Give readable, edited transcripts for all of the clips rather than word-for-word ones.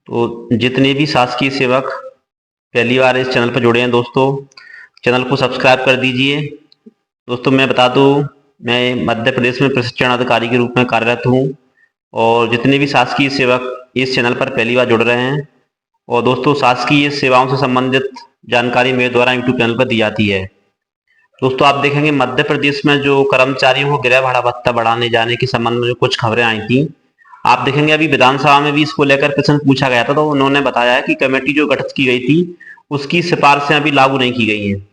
तो जितने भी शासकीय सेवक पहली बार इस चैनल पर जुड़े हैं दोस्तों, चैनल को सब्सक्राइब कर दीजिए। दोस्तों मैं बता दूं, मैं मध्य प्रदेश में प्रशिक्षण अधिकारी के रूप में कार्यरत हूं और जितने भी शासकीय सेवक इस चैनल पर पहली बार जुड़ रहे हैं, और दोस्तों शासकीय सेवाओं से संबंधित जानकारी मेरे द्वारा यूट्यूब चैनल पर दी जाती है। दोस्तों आप देखेंगे मध्य प्रदेश में जो कर्मचारियों को गृह भाड़ा भत्ता बढ़ाने जाने के संबंध में जो कुछ खबरें आई थी, आप देखेंगे अभी विधानसभा में भी इसको लेकर प्रश्न पूछा गया था, तो उन्होंने बताया है कि कमेटी जो गठित की गई थी उसकी सिफारिशें अभी लागू नहीं की गई हैं,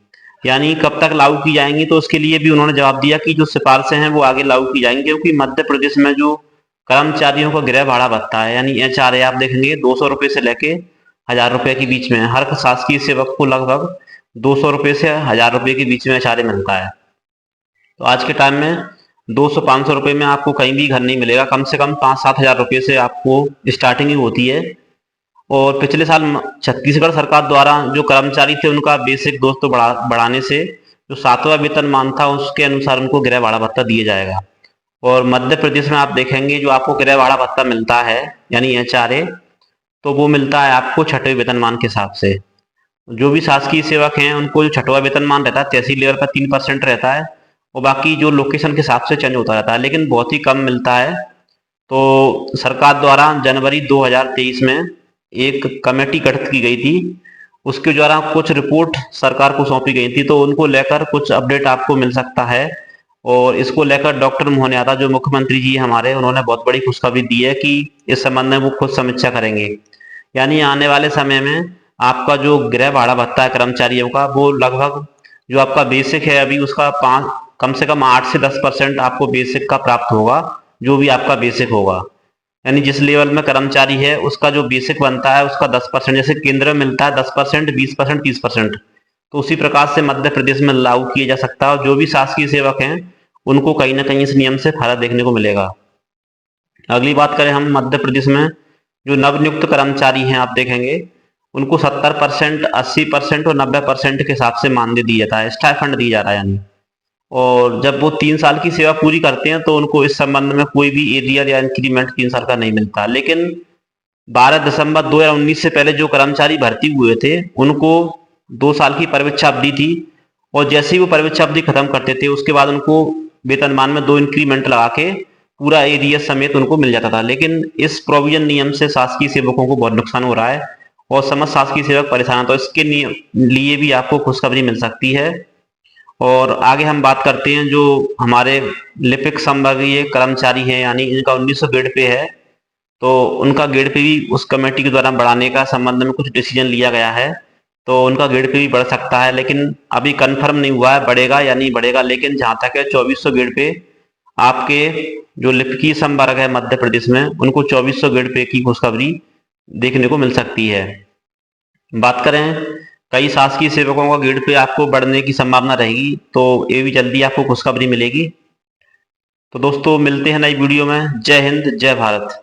यानी कब तक लागू की जाएंगी। तो उसके लिए भी उन्होंने जवाब दिया कि जो सिफारिशें हैं वो आगे लागू की जाएंगी, क्योंकि मध्य प्रदेश में जो कर्मचारियों का गृह भाड़ा भत्ता है यानी HRA, आप देखेंगे 200 रुपये से लेके 1000 रुपये के बीच में हर शासकीय सेवक को लगभग 200 रुपये से 1000 रुपये के बीच में HRA मिलता है। तो आज के टाइम में 200-500 रुपये में आपको कहीं भी घर नहीं मिलेगा, कम से कम 5-7 हजार रुपये से आपको स्टार्टिंग ही होती है। और पिछले साल छत्तीसगढ़ सरकार द्वारा जो कर्मचारी थे उनका बेसिक दोस्तों बढ़ाने से जो 7वां वेतनमान था उसके अनुसार उनको गृह भाड़ा भत्ता दिया जाएगा। और मध्य प्रदेश में आप देखेंगे जो आपको गृह भाड़ा भत्ता मिलता है यानी HRA, तो वो मिलता है आपको 6वें वेतनमान के हिसाब से। जो भी शासकीय सेवक हैं उनको जो 6वां वेतनमान रहता है तहसील लेवल पर 3% रहता है, और बाकी जो लोकेशन के हिसाब से चेंज होता रहता है, लेकिन बहुत ही कम मिलता है। तो सरकार द्वारा जनवरी 2023 में एक कमेटी गठित की गई थी, उसके द्वारा कुछ रिपोर्ट सरकार को सौंपी गई थी, तो उनको लेकर कुछ अपडेट आपको मिल सकता है। और इसको लेकर डॉक्टर मोहन यादव जो मुख्यमंत्री जी हमारे, उन्होंने बहुत बड़ी खुशखबरी दी है कि इस संबंध में वो खुद समीक्षा करेंगे। यानी आने वाले समय में आपका जो गृह भाड़ा भत्ता है कर्मचारियों का, वो लगभग जो आपका बेसिक है अभी उसका कम से कम 8 से 10% आपको बेसिक का प्राप्त होगा, जो भी आपका बेसिक होगा। यानी जिस लेवल में कर्मचारी है उसका जो बेसिक बनता है उसका 10%, जैसे केंद्र में मिलता है 10%, 20%, 30%, तो उसी प्रकार से मध्य प्रदेश में लागू किया जा सकता है। और जो भी शासकीय सेवक हैं उनको कहीं ना कहीं इस नियम से फायदा देखने को मिलेगा। अगली बात करें हम मध्य प्रदेश में जो नवनियुक्त कर्मचारी हैं, आप देखेंगे उनको 70%, 80% और 90% के हिसाब से मानदेय दिया जाता है, स्टाइफंड दिया जा रहा है यानी। और जब वो 3 साल की सेवा पूरी करते हैं तो उनको इस संबंध में कोई भी एरियर या इंक्रीमेंट 3 साल का नहीं मिलता। लेकिन 12 दिसंबर 2019 से पहले जो कर्मचारी भर्ती हुए थे उनको 2 साल की परिवीक्षा अवधि थी, और जैसे ही वो परिवीक्षा अवधि खत्म करते थे उसके बाद उनको वेतनमान में 2 इंक्रीमेंट लगा के पूरा एरियर समेत उनको मिल जाता था। लेकिन इस प्रोविजन नियम से शासकीय सेवकों को बहुत नुकसान हो रहा है और समस्त शासकीय सेवक परेशान है, तो इसके लिए भी आपको खुशखबरी मिल सकती है। और आगे हम बात करते हैं जो हमारे लिपिक संवर्गीय कर्मचारी हैं, यानी इनका 1900 ग्रेड पे है, तो उनका ग्रेड पे भी उस कमेटी के द्वारा बढ़ाने का संबंध में कुछ डिसीजन लिया गया है, तो उनका ग्रेड पे भी बढ़ सकता है। लेकिन अभी कंफर्म नहीं हुआ है बढ़ेगा या नहीं बढ़ेगा। लेकिन जहां तक है 2400 ग्रेड पे आपके जो लिपिकीय संवर्ग है मध्य प्रदेश में, उनको 2400 ग्रेड पे की खुशखबरी देखने को मिल सकती है। बात करें कई शासकीय सेवकों का ग्रेड पे आपको बढ़ने की संभावना रहेगी, तो ये भी जल्दी आपको खुशखबरी मिलेगी। तो दोस्तों मिलते हैं नई वीडियो में। जय हिंद, जय भारत।